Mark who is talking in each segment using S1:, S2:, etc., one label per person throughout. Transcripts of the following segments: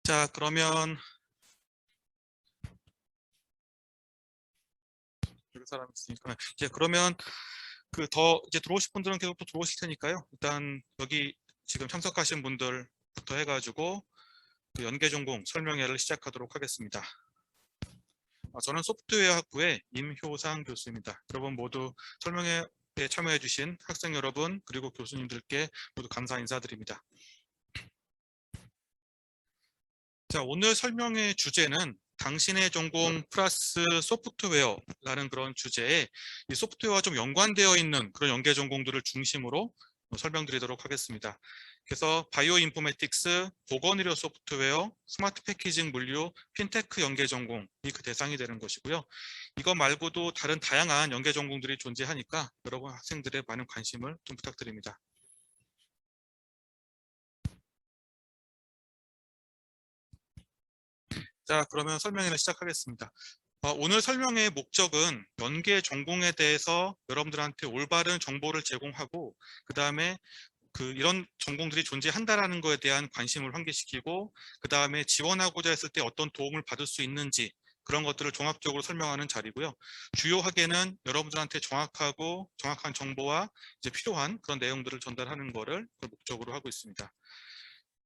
S1: 자, 그러면 여기 사람 있으니까 이제 그러면 이제 들어오실 분들은 계속 또 들어오실 테니까요. 일단 여기 지금 참석하신 분들부터 해가지고 연계 전공 설명회를 시작하도록 하겠습니다. 저는 소프트웨어 학부의 임효상 교수입니다. 여러분 모두 설명회에 참여해 주신 학생 여러분 그리고 교수님들께 모두 감사 인사드립니다. 자, 오늘 설명회 주제는 당신의 전공 플러스 소프트웨어라는 그런 주제에 이 소프트웨어와 좀 연관되어 있는 그런 연계 전공들을 중심으로 설명드리도록 하겠습니다. 그래서 바이오 인포메틱스, 보건의료 소프트웨어, 스마트 패키징 물류, 핀테크 연계 전공이 그 대상이 되는 것이고요. 이거 말고도 다른 다양한 연계 전공들이 존재하니까 여러분 학생들의 많은 관심을 좀 부탁드립니다. 자, 그러면 설명회를 시작하겠습니다. 오늘 설명회의 목적은 연계 전공에 대해서 여러분들한테 올바른 정보를 제공하고 그 다음에 이런 전공들이 존재한다라는 것에 대한 관심을 환기시키고 그 다음에 지원하고자 했을 때 어떤 도움을 받을 수 있는지 그런 것들을 종합적으로 설명하는 자리고요. 주요하게는 여러분들한테 정확한 정보와 이제 필요한 그런 내용들을 전달하는 것을 목적으로 하고 있습니다.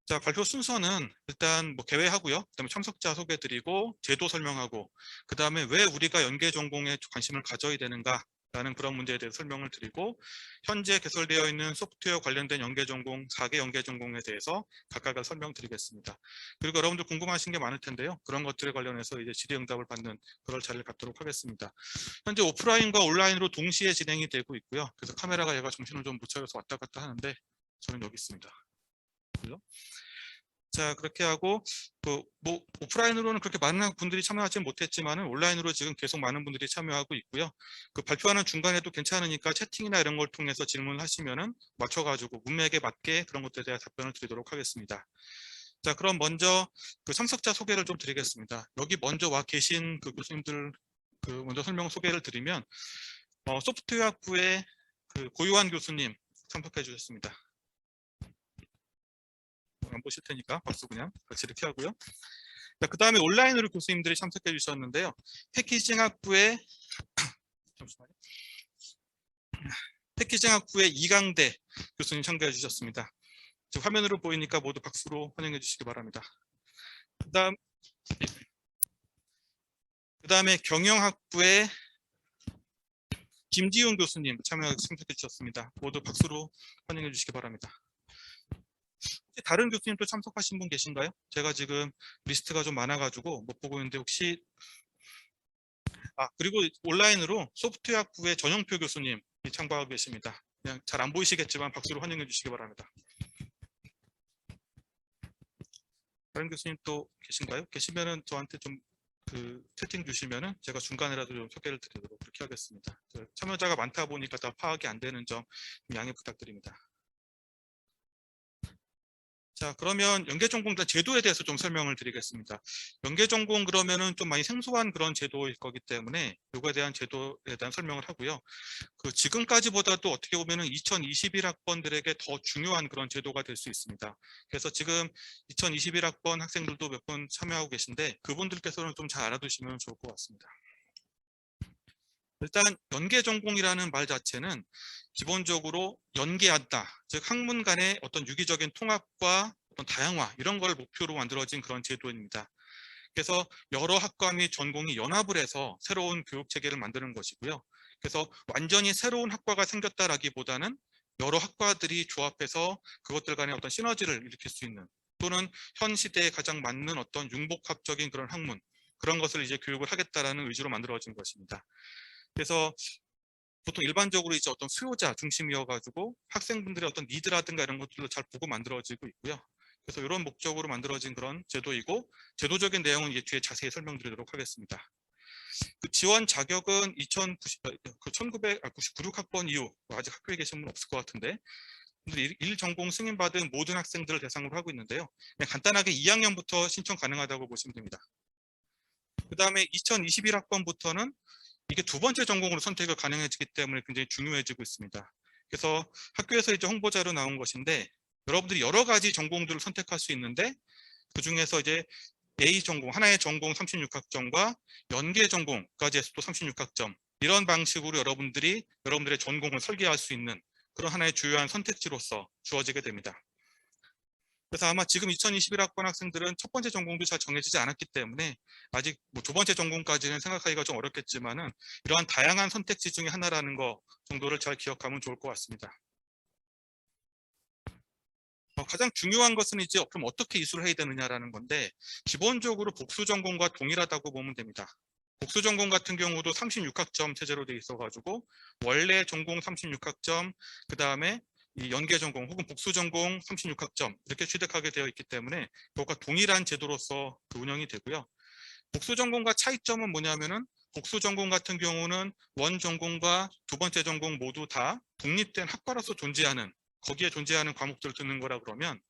S1: 자, 발표 순서는 일단 개회하고요. 그다음에 참석자 소개드리고 제도 설명하고 그다음에 왜 우리가 연계 전공에 관심을 가져야 되는가라는 그런 문제에 대해서 설명을 드리고 현재 개설되어 있는 소프트웨어 관련된 연계 전공 4개 연계 전공에 대해서 각각 설명드리겠습니다. 그리고 여러분들 궁금하신 게 많을 텐데요. 그런 것들에 관련해서 이제 질의응답을 받는 그럴 자리를 갖도록 하겠습니다. 현재 오프라인과 온라인으로 동시에 진행이 되고 있고요. 그래서 카메라가 얘가 정신을 좀 못 차려서 왔다 갔다 하는데 저는 여기 있습니다. 자, 그렇게 하고 오프라인으로는 그렇게 많은 분들이 참여하지는 못했지만 온라인으로 지금 계속 많은 분들이 참여하고 있고요. 발표하는 중간에도 괜찮으니까 채팅이나 이런 걸 통해서 질문을 하시면은 맞춰가지고 문맥에 맞게 그런 것들에 대한 답변을 드리도록 하겠습니다. 자, 그럼 먼저 참석자 소개를 좀 드리겠습니다. 여기 먼저 와 계신 교수님들 먼저 설명 소개를 드리면 소프트웨어 학부의 고유한 교수님 참석해 주셨습니다. 안 보실 테니까 박수 그냥 같이 이렇게 하고요. 그 다음에 온라인으로 교수님들이 참석해 주셨는데요. 패키징 학부의 이강대 교수님 참가해 주셨습니다. 지금 화면으로 보이니까 모두 박수로 환영해 주시기 바랍니다. 그 다음에 경영학부의 김지훈 교수님 참석해 주셨습니다. 모두 박수로 환영해 주시기 바랍니다. 다른 교수님 또 참석하신 분 계신가요? 제가 지금 리스트가 좀 많아가지고 못 보고 있는데 혹시 그리고 온라인으로 소프트웨어 학부의 전영표 교수님 참가하고 계십니다. 그냥 잘 안 보이시겠지만 박수로 환영해 주시기 바랍니다. 다른 교수님 또 계신가요? 계시면은 저한테 좀 채팅 주시면은 제가 중간에라도 좀 소개를 드리도록 그렇게 하겠습니다. 참여자가 많다 보니까 다 파악이 안 되는 점 양해 부탁드립니다. 자, 그러면 연계 전공 제도에 대해서 좀 설명을 드리겠습니다. 연계 전공 그러면은 좀 많이 생소한 그런 제도일 거기 때문에 이거에 대한 제도에 대한 설명을 하고요. 지금까지보다도 어떻게 보면은 2021학번들에게 더 중요한 그런 제도가 될 수 있습니다. 그래서 지금 2021학번 학생들도 몇 분 참여하고 계신데 그분들께서는 좀 잘 알아두시면 좋을 것 같습니다. 일단 연계 전공이라는 말 자체는 기본적으로 연계한다, 즉 학문 간의 어떤 유기적인 통합과 어떤 다양화 이런 걸 목표로 만들어진 그런 제도입니다. 그래서 여러 학과 및 전공이 연합을 해서 새로운 교육 체계를 만드는 것이고요. 그래서 완전히 새로운 학과가 생겼다라기보다는 여러 학과들이 조합해서 그것들 간의 어떤 시너지를 일으킬 수 있는 또는 현 시대에 가장 맞는 어떤 융복합적인 그런 학문 그런 것을 이제 교육을 하겠다라는 의지로 만들어진 것입니다. 그래서 보통 일반적으로 이제 어떤 수요자 중심이어가지고 학생분들의 어떤 니드라든가 이런 것들도 잘 보고 만들어지고 있고요. 그래서 이런 목적으로 만들어진 그런 제도이고 제도적인 내용은 이제 뒤에 자세히 설명드리도록 하겠습니다. 지원 자격은 1996학번 이후 아직 학교에 계신 분 없을 것 같은데 1전공 승인받은 모든 학생들을 대상으로 하고 있는데요. 그냥 간단하게 2학년부터 신청 가능하다고 보시면 됩니다. 그 다음에 2021학번부터는 이게 두 번째 전공으로 선택이 가능해지기 때문에 굉장히 중요해지고 있습니다. 그래서 학교에서 이제 홍보자로 나온 것인데 여러분들이 여러 가지 전공들을 선택할 수 있는데 그 중에서 이제 A 전공, 하나의 전공 36학점과 연계 전공까지 해서 또 36학점, 이런 방식으로 여러분들의 전공을 설계할 수 있는 그런 하나의 주요한 선택지로서 주어지게 됩니다. 그래서 아마 지금 2021학번 학생들은 첫 번째 전공도 잘 정해지지 않았기 때문에 아직 뭐 두 번째 전공까지는 생각하기가 좀 어렵겠지만은 이러한 다양한 선택지 중에 하나라는 거 정도를 잘 기억하면 좋을 것 같습니다. 가장 중요한 것은 이제 그럼 어떻게 이수를 해야 되느냐라는 건데, 기본적으로 복수 전공과 동일하다고 보면 됩니다. 복수 전공 같은 경우도 36학점 체제로 돼 있어가지고 원래 전공 36학점, 그 다음에 이 연계 전공 혹은 복수 전공 36학점 이렇게 취득하게 되어 있기 때문에 그것과 동일한 제도로서 운영이 되고요. 복수 전공과 차이점은 뭐냐면은, 복수 전공 같은 경우는 원 전공과 두 번째 전공 모두 다 독립된 학과로서 존재하는, 거기에 존재하는 과목들을 듣는 거라 그러면,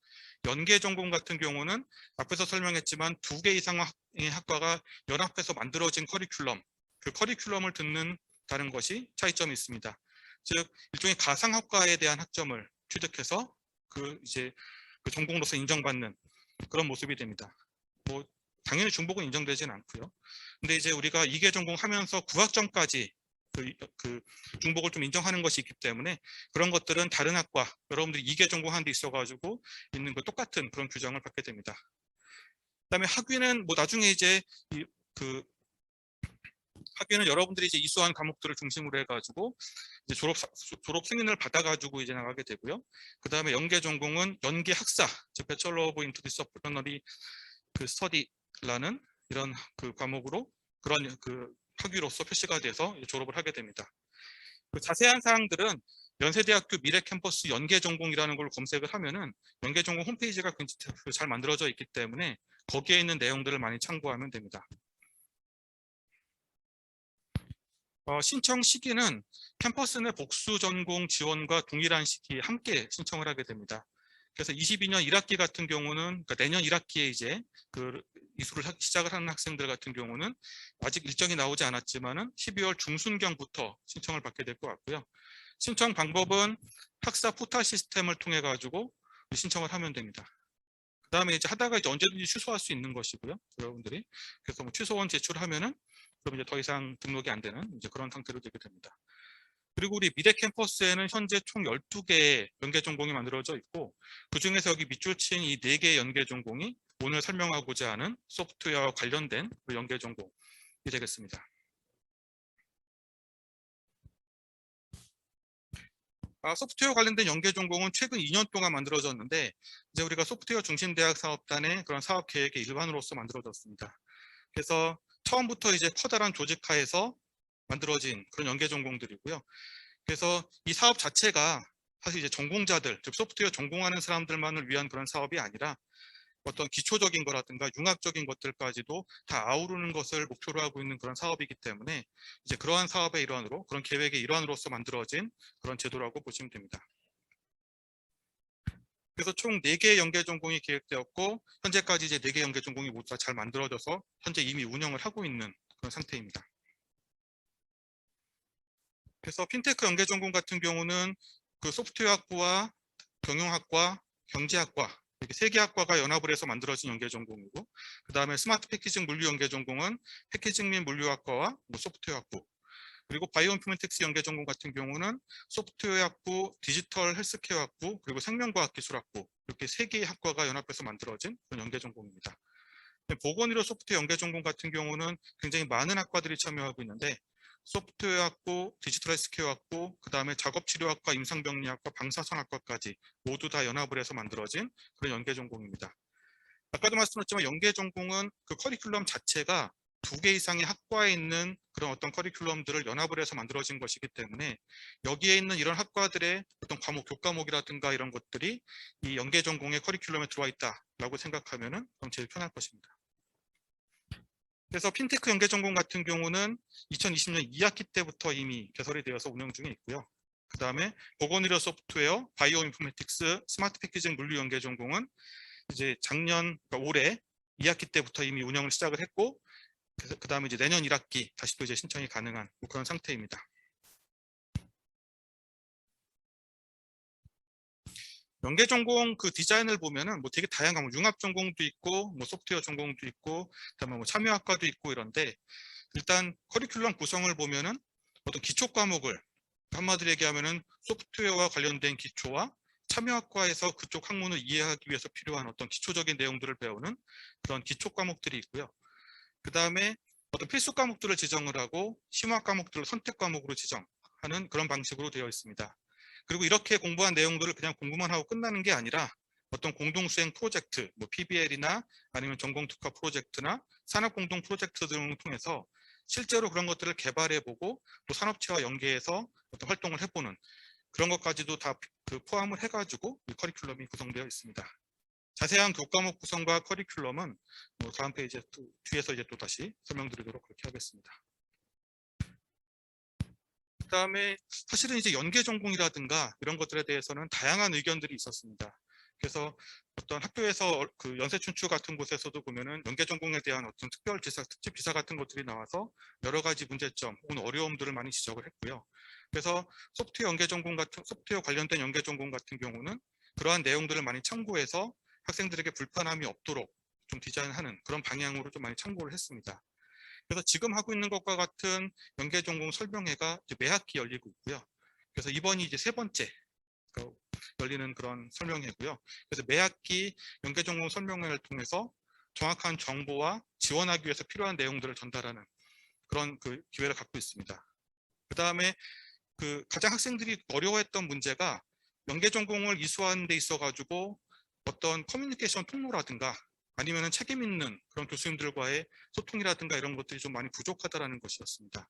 S1: 연계 전공 같은 경우는 앞에서 설명했지만 두 개 이상의 학과가 연합해서 만들어진 커리큘럼, 그 커리큘럼을 듣는다는 것이 차이점이 있습니다. 즉 일종의 가상학과에 대한 학점을 취득해서 이제 그 전공으로서 인정받는 그런 모습이 됩니다. 뭐 당연히 중복은 인정되지는 않고요. 근데 이제 우리가 2개 전공하면서 9학점까지 그 중복을 좀 인정하는 것이 있기 때문에 그런 것들은 다른 학과, 여러분들이 2개 전공하는 데 있어가지고 있는 거 똑같은 그런 규정을 받게 됩니다. 그다음에 학위는 뭐 나중에 이제 학위는 여러분들이 이제 이수한 과목들을 중심으로 해가지고 이제 졸업 승인을 받아가지고 이제 나가게 되고요. 그 다음에 연계 전공은 연계 학사, 즉 Bachelor of Interdisciplinary Study라는 이런 그 과목으로 그런 그 학위로서 표시가 돼서 졸업을 하게 됩니다. 그 자세한 사항들은 연세대학교 미래캠퍼스 연계전공이라는 걸 검색을 하면은 연계전공 홈페이지가 굉장히 잘 만들어져 있기 때문에 거기에 있는 내용들을 많이 참고하면 됩니다. 신청 시기는 캠퍼스 내 복수 전공 지원과 동일한 시기에 함께 신청을 하게 됩니다. 그래서 22년 1학기 같은 경우는, 그러니까 내년 1학기에 이제 그 이수를 시작을 하는 학생들 같은 경우는 아직 일정이 나오지 않았지만은 12월 중순경부터 신청을 받게 될 것 같고요. 신청 방법은 학사 포탈 시스템을 통해 가지고 신청을 하면 됩니다. 그 다음에 이제 하다가 이제 언제든지 취소할 수 있는 것이고요, 여러분들이. 그래서 뭐 취소원 제출하면은 그럼 이제 더 이상 등록이 안 되는 이제 그런 상태로 되게 됩니다. 그리고 우리 미래 캠퍼스에는 현재 총 12개의 연계 전공이 만들어져 있고, 그 중에서 여기 밑줄 친 이 4개의 연계 전공이 오늘 설명하고자 하는 소프트웨어와 관련된 그 연계 전공이 되겠습니다. 소프트웨어 관련된 연계 전공은 최근 2년 동안 만들어졌는데, 이제 우리가 소프트웨어 중심 대학 사업단의 그런 사업 계획의 일환으로서 만들어졌습니다. 그래서 처음부터 이제 커다란 조직화해서 만들어진 그런 연계 전공들이고요. 그래서 이 사업 자체가 사실 이제 전공자들, 즉 소프트웨어 전공하는 사람들만을 위한 그런 사업이 아니라 어떤 기초적인 거라든가 융합적인 것들까지도 다 아우르는 것을 목표로 하고 있는 그런 사업이기 때문에 이제 그러한 사업의 일환으로, 그런 계획의 일환으로서 만들어진 그런 제도라고 보시면 됩니다. 그래서 총 4개의 연계 전공이 계획되었고, 현재까지 이제 4개 연계 전공이 모두 다 잘 만들어져서 현재 이미 운영을 하고 있는 그런 상태입니다. 그래서 핀테크 연계 전공 같은 경우는 그 소프트웨어학부와 경영학과, 경제학과 이렇게 3개 학과가 연합을 해서 만들어진 연계 전공이고, 그 다음에 스마트 패키징 물류 연계 전공은 패키징 및 물류학과와 소프트웨어학부, 그리고 바이오인포메틱스 연계 전공 같은 경우는 소프트웨어학부, 디지털 헬스케어학부, 그리고 생명과학기술학부, 이렇게 3개의 학과가 연합해서 만들어진 그런 연계 전공입니다. 보건의료 소프트웨어 연계 전공 같은 경우는 굉장히 많은 학과들이 참여하고 있는데, 소프트웨어학부, 디지털 헬스케어학부, 그 다음에 작업치료학과, 임상병리학과, 방사선학과까지 모두 다 연합을 해서 만들어진 그런 연계 전공입니다. 아까도 말씀드렸지만 연계 전공은 그 커리큘럼 자체가 2개 이상의 학과에 있는 그런 어떤 커리큘럼들을 연합을 해서 만들어진 것이기 때문에 여기에 있는 이런 학과들의 어떤 과목, 교과목이라든가 이런 것들이 이 연계 전공의 커리큘럼에 들어와 있다라고 생각하면은 제일 편할 것입니다. 그래서 핀테크 연계 전공 같은 경우는 2020년 2학기 때부터 이미 개설이 되어서 운영 중에 있고요. 그 다음에 보건의료 소프트웨어, 바이오인포메틱스, 스마트 패키징 물류 연계 전공은 이제 작년, 그러니까 올해 2학기 때부터 이미 운영을 시작을 했고, 그 다음에 이제 내년 1학기 다시 또 이제 신청이 가능한 그런 상태입니다. 연계 전공 그 디자인을 보면은 뭐 되게 다양한 뭐 융합 전공도 있고 뭐 소프트웨어 전공도 있고 그다음에 뭐 참여학과도 있고 이런데 일단 커리큘럼 구성을 보면은 어떤 기초 과목을 한마디로 얘기하면은 소프트웨어와 관련된 기초와 참여학과에서 그쪽 학문을 이해하기 위해서 필요한 어떤 기초적인 내용들을 배우는 그런 기초 과목들이 있고요. 그 다음에 어떤 필수 과목들을 지정을 하고 심화 과목들을 선택 과목으로 지정하는 그런 방식으로 되어 있습니다. 그리고 이렇게 공부한 내용들을 그냥 공부만 하고 끝나는 게 아니라 어떤 공동수행 프로젝트, 뭐 PBL이나 아니면 전공특화 프로젝트나 산업공동 프로젝트 등을 통해서 실제로 그런 것들을 개발해보고 또 산업체와 연계해서 어떤 활동을 해보는 그런 것까지도 다 그 포함을 해가지고 이 커리큘럼이 구성되어 있습니다. 자세한 교과목 구성과 커리큘럼은 뭐 다음 페이지에 또 뒤에서 이제 또 다시 설명드리도록 그렇게 하겠습니다. 그다음에 사실은 이제 연계 전공이라든가 이런 것들에 대해서는 다양한 의견들이 있었습니다. 그래서 어떤 학교에서 그 연세춘추 같은 곳에서도 보면은 연계 전공에 대한 어떤 특별 기사, 특집 기사 같은 것들이 나와서 여러 가지 문제점 혹은 어려움들을 많이 지적을 했고요. 그래서 소프트웨어 연계 전공 같은 소프트웨어 관련된 연계 전공 같은 경우는 그러한 내용들을 많이 참고해서 학생들에게 불편함이 없도록 좀 디자인하는 그런 방향으로 좀 많이 참고를 했습니다. 그래서 지금 하고 있는 것과 같은 연계 전공 설명회가 이제 매 학기 열리고 있고요. 그래서 이번이 이제 세 번째 열리는 그런 설명회고요. 그래서 매 학기 연계 전공 설명회를 통해서 정확한 정보와 지원하기 위해서 필요한 내용들을 전달하는 그런 그 기회를 갖고 있습니다. 그 다음에 그 가장 학생들이 어려워했던 문제가 연계 전공을 이수하는 데 있어 가지고 어떤 커뮤니케이션 통로라든가 아니면 책임 있는 그런 교수님들과의 소통이라든가 이런 것들이 좀 많이 부족하다는 것이었습니다.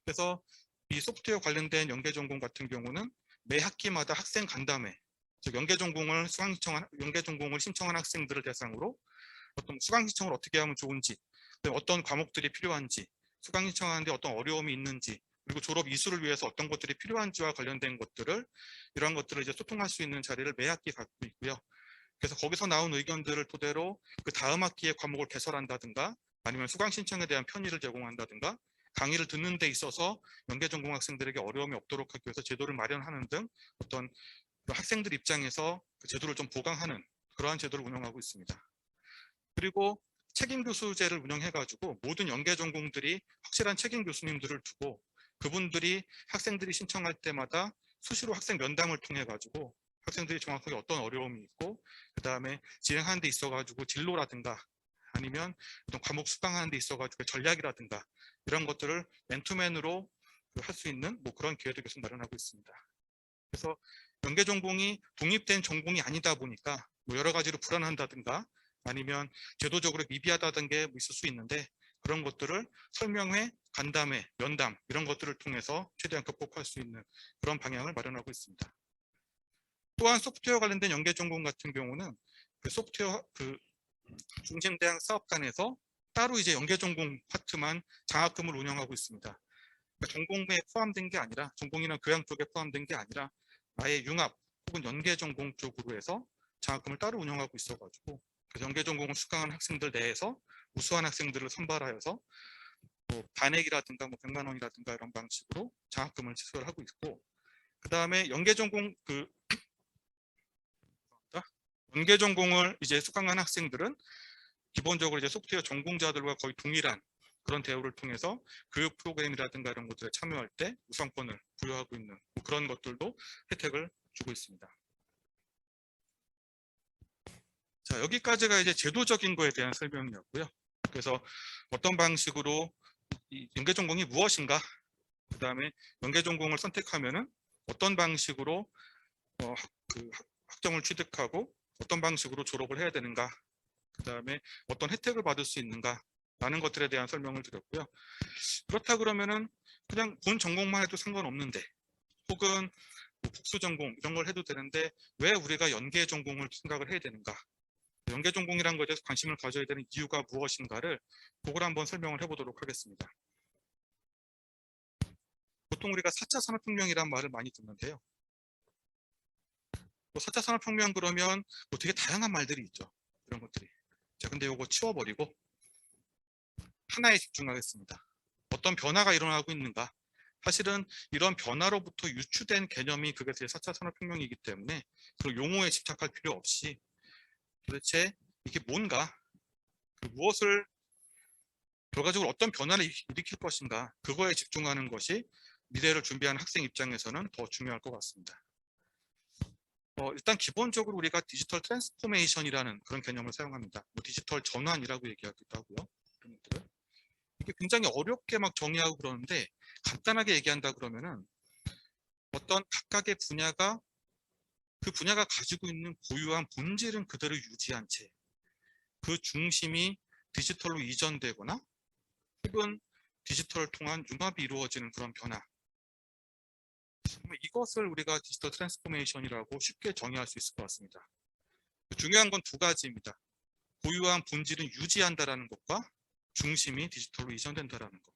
S1: 그래서 이 소프트웨어 관련된 연계 전공 같은 경우는 매 학기마다 학생 간담회, 즉 연계 전공을 신청한 학생들을 대상으로 어떤 수강 신청을 어떻게 하면 좋은지, 어떤 과목들이 필요한지, 수강 신청하는데 어떤 어려움이 있는지, 그리고 졸업 이수를 위해서 어떤 것들이 필요한지와 관련된 것들을 이러한 것들을 이제 소통할 수 있는 자리를 매 학기 갖고 있고요. 그래서 거기서 나온 의견들을 토대로 그 다음 학기에 과목을 개설한다든가 아니면 수강 신청에 대한 편의를 제공한다든가 강의를 듣는 데 있어서 연계 전공 학생들에게 어려움이 없도록 하기 위해서 제도를 마련하는 등 어떤 학생들 입장에서 그 제도를 좀 보강하는 그러한 제도를 운영하고 있습니다. 그리고 책임 교수제를 운영해가지고 모든 연계 전공들이 확실한 책임 교수님들을 두고 그분들이 학생들이 신청할 때마다 수시로 학생 면담을 통해 가지고 학생들이 정확하게 어떤 어려움이 있고 그 다음에 진행하는 데 있어 가지고 진로라든가 아니면 어떤 과목 수강하는 데 있어 가지고 전략이라든가 이런 것들을 맨투맨으로 할 수 있는 뭐 그런 기회도 계속 마련하고 있습니다. 그래서 연계 전공이 독립된 전공이 아니다 보니까 뭐 여러 가지로 불안한다든가 아니면 제도적으로 미비하다는 게 있을 수 있는데 그런 것들을 설명회, 간담회, 면담 이런 것들을 통해서 최대한 극복할 수 있는 그런 방향을 마련하고 있습니다. 또한 소프트웨어 관련된 연계 전공 같은 경우는 그 소프트웨어 그 중심대학 사업단에서 따로 이제 연계 전공 파트만 장학금을 운영하고 있습니다. 그러니까 전공에 포함된 게 아니라 전공이나 교양 쪽에 포함된 게 아니라 아예 융합 혹은 연계 전공 쪽으로 해서 장학금을 따로 운영하고 있어가지고 연계 전공을 수강한 학생들 내에서 우수한 학생들을 선발하여서 뭐 반액이라든가 뭐 100만 원이라든가 이런 방식으로 장학금을 지출하고 있고 그 다음에 연계 전공을 이제 수강한 학생들은 기본적으로 이제 소프트웨어 전공자들과 거의 동일한 그런 대우를 통해서 교육 프로그램이라든가 이런 것들에 참여할 때 우선권을 부여하고 있는 뭐 그런 것들도 혜택을 주고 있습니다. 자, 여기까지가 이제 제도적인 거에 대한 설명이었고요. 그래서 어떤 방식으로 이 연계 전공이 무엇인가, 그 다음에 연계 전공을 선택하면은 어떤 방식으로 그 학점을 취득하고 어떤 방식으로 졸업을 해야 되는가, 그 다음에 어떤 혜택을 받을 수 있는가 라는 것들에 대한 설명을 드렸고요. 그렇다 그러면은 그냥 본 전공만 해도 상관없는데 혹은 뭐 복수 전공 이런 걸 해도 되는데 왜 우리가 연계 전공을 생각을 해야 되는가, 연계 전공이라는 것에 대해서 관심을 가져야 되는 이유가 무엇인가를 그걸 한번 설명을 해보도록 하겠습니다. 보통 우리가 4차 산업혁명이라는 말을 많이 듣는데요. 4차 산업혁명 그러면 뭐 되게 다양한 말들이 있죠. 이런 것들이. 자, 근데 이거 치워버리고 하나에 집중하겠습니다. 어떤 변화가 일어나고 있는가, 사실은 이런 변화로부터 유추된 개념이 그게 제 4차 산업혁명이기 때문에 그 용어에 집착할 필요 없이 도대체 이게 뭔가, 무엇을 결과적으로 어떤 변화를 일으킬 것인가, 그거에 집중하는 것이 미래를 준비하는 학생 입장에서는 더 중요할 것 같습니다. 일단 기본적으로 우리가 디지털 트랜스포메이션이라는 그런 개념을 사용합니다. 디지털 전환이라고 얘기하기도 하고요. 이게 굉장히 어렵게 막 정의하고 그러는데, 간단하게 얘기한다 그러면은 어떤 각각의 분야가 그 분야가 가지고 있는 고유한 본질은 그대로 유지한 채 그 중심이 디지털로 이전되거나 혹은 디지털을 통한 융합이 이루어지는 그런 변화, 이것을 우리가 디지털 트랜스포메이션이라고 쉽게 정의할 수 있을 것 같습니다. 중요한 건 두 가지입니다. 고유한 본질은 유지한다라는 것과 중심이 디지털로 이전된다라는 것.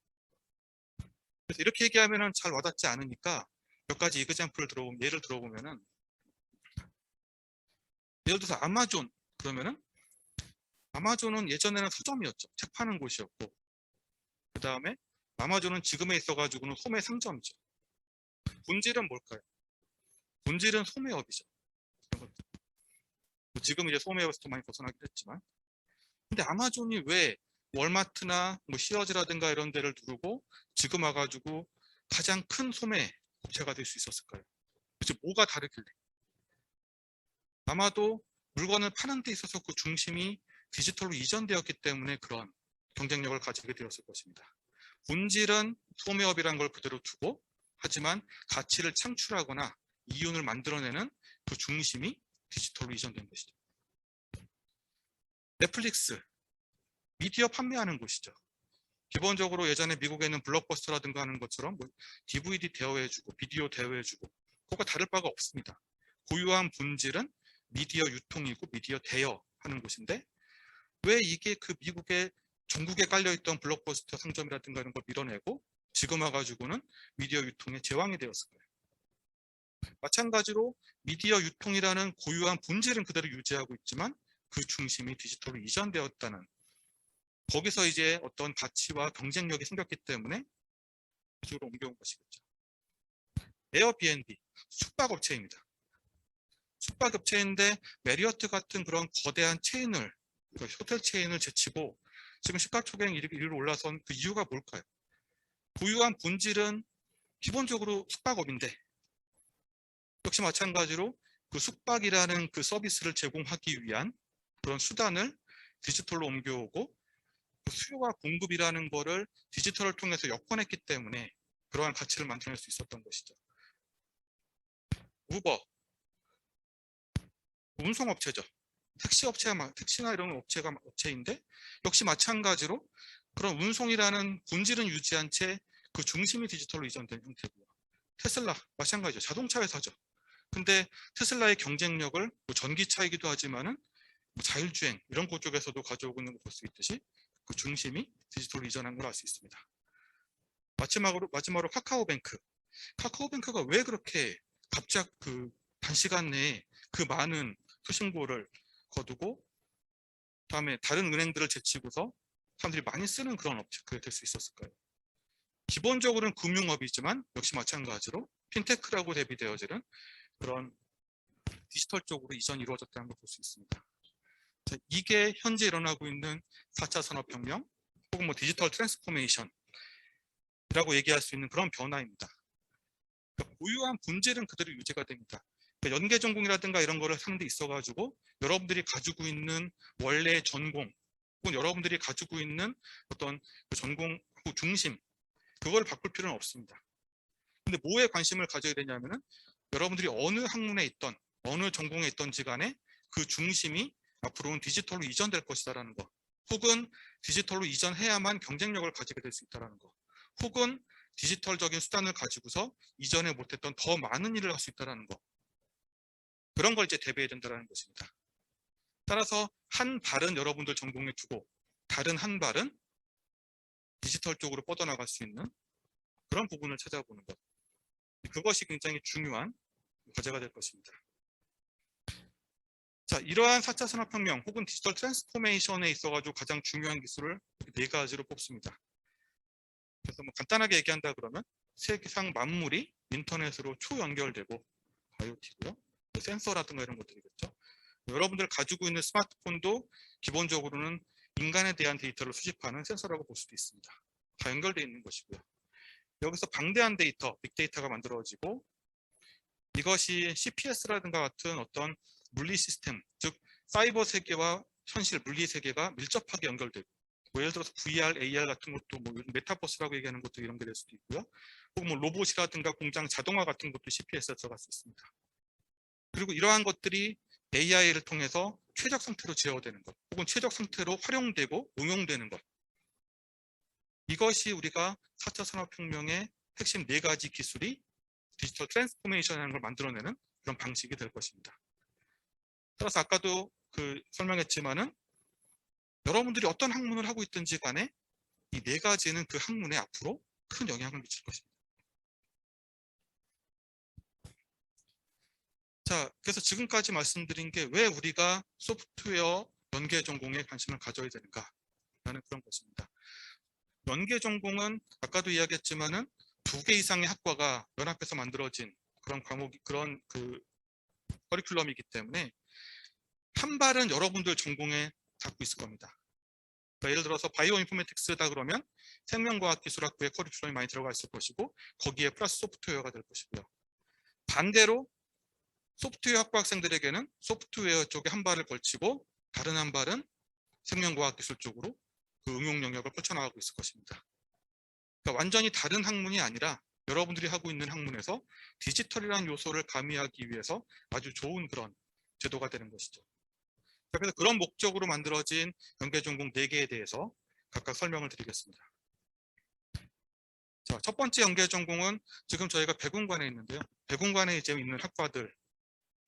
S1: 그래서 이렇게 얘기하면 잘 와닿지 않으니까 몇 가지 이그젬플을 예를 들어보면은, 예를 들어서 아마존 그러면은, 아마존은 예전에는 서점이었죠. 책 파는 곳이었고, 그 다음에 아마존은 지금에 있어가지고는 소매 상점이죠. 본질은 뭘까요? 본질은 소매업이죠. 지금 이제 소매업에서 많이 벗어나긴 했지만, 근데 아마존이 왜 월마트나 시어즈라든가 이런 데를 두르고 지금 와가지고 가장 큰 소매 업체가 될 수 있었을까요? 그치, 뭐가 다르길래? 아마도 물건을 파는 데 있어서 그 중심이 디지털로 이전되었기 때문에 그런 경쟁력을 가지게 되었을 것입니다. 본질은 소매업이란 걸 그대로 두고, 하지만 가치를 창출하거나 이윤을 만들어내는 그 중심이 디지털로 이전된 것이죠. 넷플릭스, 미디어 판매하는 곳이죠. 기본적으로 예전에 미국에는 블록버스터라든가 하는 것처럼 DVD 대여해주고 비디오 대여해주고 그거가 다를 바가 없습니다. 고유한 본질은 미디어 유통이고 미디어 대여하는 곳인데, 왜 이게 그 미국의 전국에 깔려있던 블록버스터 상점이라든가 이런 걸 밀어내고 지금 와가지고는 미디어 유통의 제왕이 되었을까요? 마찬가지로 미디어 유통이라는 고유한 본질은 그대로 유지하고 있지만 그 중심이 디지털로 이전되었다는, 거기서 이제 어떤 가치와 경쟁력이 생겼기 때문에 그쪽으로 옮겨온 것이겠죠. 에어비앤비, 숙박업체입니다. 숙박업체인데 메리어트 같은 그런 거대한 체인을, 그러니까 호텔 체인을 제치고 지금 시가총액 1위로 올라선 그 이유가 뭘까요? 고유한 본질은 기본적으로 숙박업인데, 역시 마찬가지로 그 숙박이라는 그 서비스를 제공하기 위한 그런 수단을 디지털로 옮겨오고 그 수요와 공급이라는 거를 디지털을 통해서 엮어냈기 때문에 그러한 가치를 만들어낼 수 있었던 것이죠. 우버, 운송업체죠. 택시나 이런 업체인데, 역시 마찬가지로 그런 운송이라는 본질은 유지한 채 그 중심이 디지털로 이전된 형태고요. 테슬라, 마찬가지죠. 자동차 회사죠. 근데 테슬라의 경쟁력을 전기차이기도 하지만은 자율주행 이런 것 쪽에서도 가져오고 있는 걸 볼 수 있듯이 그 중심이 디지털로 이전한 걸 알 수 있습니다. 마지막으로 카카오뱅크가 왜 그렇게 갑자기 그 단시간 내에 그 많은 수신고를 거두고 다음에 다른 은행들을 제치고서 사람들이 많이 쓰는 그런 업체가 될 수 있었을까요? 기본적으로는 금융업이지만 역시 마찬가지로 핀테크라고 대비되어지는 그런 디지털 쪽으로 이전이 이루어졌다는 걸 볼 수 있습니다. 자, 이게 현재 일어나고 있는 4차 산업혁명 혹은 디지털 트랜스포메이션이라고 얘기할 수 있는 그런 변화입니다. 그러니까 고유한 본질은 그대로 유지가 됩니다. 그러니까 연계 전공이라든가 이런 거를 하는 데 있어가지고 여러분들이 가지고 있는 원래 전공 혹은 여러분들이 가지고 있는 어떤 그 전공 중심, 그걸 바꿀 필요는 없습니다. 근데 뭐에 관심을 가져야 되냐면은 여러분들이 어느 학문에 있던 어느 전공에 있던지 간에 그 중심이 앞으로는 디지털로 이전될 것이다라는 거, 혹은 디지털로 이전해야만 경쟁력을 가지게 될 수 있다는 거, 혹은 디지털적인 수단을 가지고서 이전에 못했던 더 많은 일을 할 수 있다는 거, 그런 걸 이제 대비해야 된다는 것입니다. 따라서 한 발은 여러분들 전공에 두고 다른 한 발은 디지털 쪽으로 뻗어나갈 수 있는 그런 부분을 찾아보는 것, 그것이 굉장히 중요한 과제가 될 것입니다. 자, 이러한 4차 산업혁명 혹은 디지털 트랜스포메이션에 있어가지고 가장 중요한 기술을 네 가지로 뽑습니다. 그래서 간단하게 얘기한다 그러면 세계상 만물이 인터넷으로 초연결되고 IoT고요. 센서라든가 이런 것들이겠죠. 여러분들 가지고 있는 스마트폰도 기본적으로는 인간에 대한 데이터를 수집하는 센서라고 볼 수도 있습니다. 다 연결되어 있는 것이고요. 여기서 방대한 데이터, 빅데이터가 만들어지고 이것이 CPS라든가 같은 어떤 물리 시스템, 즉 사이버 세계와 현실 물리 세계가 밀접하게 연결되고 뭐 예를 들어서 VR, AR 같은 것도 뭐 메타버스라고 얘기하는 것도 이런 게 될 수도 있고요. 혹은 뭐 로봇이라든가 공장 자동화 같은 것도 CPS에 들어갈 수 있습니다. 그리고 이러한 것들이 AI를 통해서 최적 상태로 제어되는 것, 혹은 최적 상태로 활용되고 응용되는 것. 이것이 우리가 4차 산업혁명의 핵심 4가지 기술이 디지털 트랜스포메이션이라는 걸 만들어내는 그런 방식이 될 것입니다. 따라서 아까도 설명했지만은 여러분들이 어떤 학문을 하고 있든지 간에 이 4가지는 그 학문에 앞으로 큰 영향을 미칠 것입니다. 자, 그래서 지금까지 말씀드린 게 왜 우리가 소프트웨어 연계 전공에 관심을 가져야 되는가라는 그런 것입니다. 연계 전공은 아까도 이야기했지만은 2개 이상의 학과가 연합해서 만들어진 그런 과목이 그런 커리큘럼이기 때문에 한 발은 여러분들 전공에 닿고 있을 겁니다. 그러니까 예를 들어서 바이오 인포메틱스다 그러면 생명과학기술학부의 커리큘럼이 많이 들어가 있을 것이고 거기에 플러스 소프트웨어가 될 것이고요. 반대로 소프트웨어 학부 학생들에게는 소프트웨어 쪽에 한 발을 걸치고 다른 한 발은 생명과학기술 쪽으로 그 응용 영역을 펼쳐나가고 있을 것입니다. 그러니까 완전히 다른 학문이 아니라 여러분들이 하고 있는 학문에서 디지털이라는 요소를 가미하기 위해서 아주 좋은 그런 제도가 되는 것이죠. 그래서 그런 목적으로 만들어진 연계전공 4개에 대해서 각각 설명을 드리겠습니다. 자, 첫 번째 연계전공은 지금 저희가 백운관에 있는데요. 백운관에 이제 있는 학과들이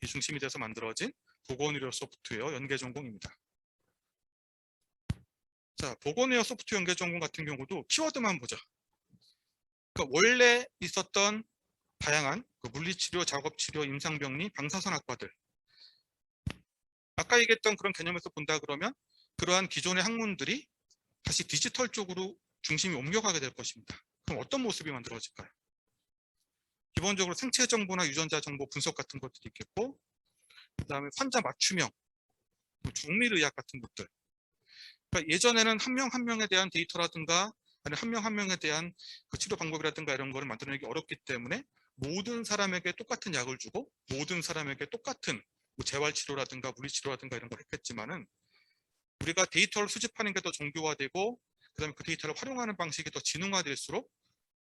S1: 중심이 돼서 만들어진 보건의료 소프트웨어 연계전공입니다. 자, 보건의료 소프트웨어 연계전공 같은 경우도 키워드만 보자. 그러니까 원래 있었던 다양한 물리치료, 작업치료, 임상병리, 방사선학과들. 아까 얘기했던 그런 개념에서 본다 그러면 그러한 기존의 학문들이 다시 디지털 쪽으로 중심이 옮겨가게 될 것입니다. 그럼 어떤 모습이 만들어질까요? 기본적으로 생체 정보나 유전자 정보 분석 같은 것들이 있겠고, 그 다음에 환자 맞춤형, 중밀의학 같은 것들. 그러니까 예전에는 한 명 한 명에 대한 데이터라든가 아니 한 명 한 명에 대한 그 치료 방법이라든가 이런 거를 만들어내기 어렵기 때문에 모든 사람에게 똑같은 약을 주고 모든 사람에게 똑같은 뭐 재활치료라든가 물리치료라든가 이런 걸 했겠지만은 우리가 데이터를 수집하는 게 더 정교화되고 그다음에 그 데이터를 활용하는 방식이 더 지능화될수록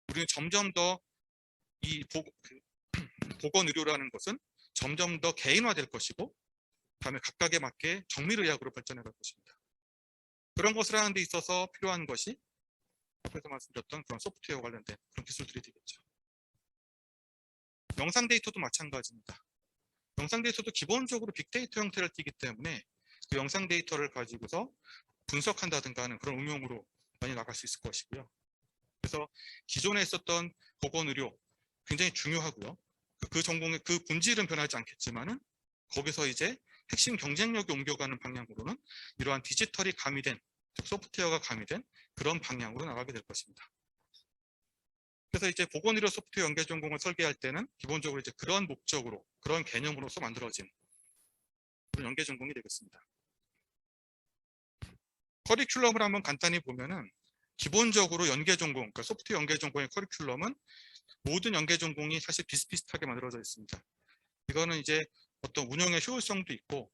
S1: 우리는 점점 더 이 보건의료라는 것은 점점 더 개인화될 것이고 그다음에 각각에 맞게 정밀의학으로 발전해 갈 것입니다. 그런 것을 하는 데 있어서 필요한 것이 앞에서 말씀드렸던 그런 소프트웨어 관련된 그런 기술들이 되겠죠. 영상 데이터도 마찬가지입니다. 영상 데이터도 기본적으로 빅데이터 형태를 띠기 때문에 그 영상 데이터를 가지고서 분석한다든가 하는 그런 응용으로 많이 나갈 수 있을 것이고요. 그래서 기존에 있었던 보건의료 굉장히 중요하고요. 그 전공의 그 본질은 변하지 않겠지만은 거기서 이제 핵심 경쟁력이 옮겨가는 방향으로는 이러한 디지털이 가미된 소프트웨어가 가미된 그런 방향으로 나가게 될 것입니다. 그래서 이제 보건의료 소프트웨어 연계 전공을 설계할 때는 기본적으로 이제 그런 목적으로 그런 개념으로서 만들어진 그런 연계 전공이 되겠습니다. 커리큘럼을 한번 간단히 보면은 기본적으로 연계 전공, 그러니까 소프트웨어 연계 전공의 커리큘럼은 모든 연계 전공이 사실 비슷비슷하게 만들어져 있습니다. 이거는 이제 어떤 운영의 효율성도 있고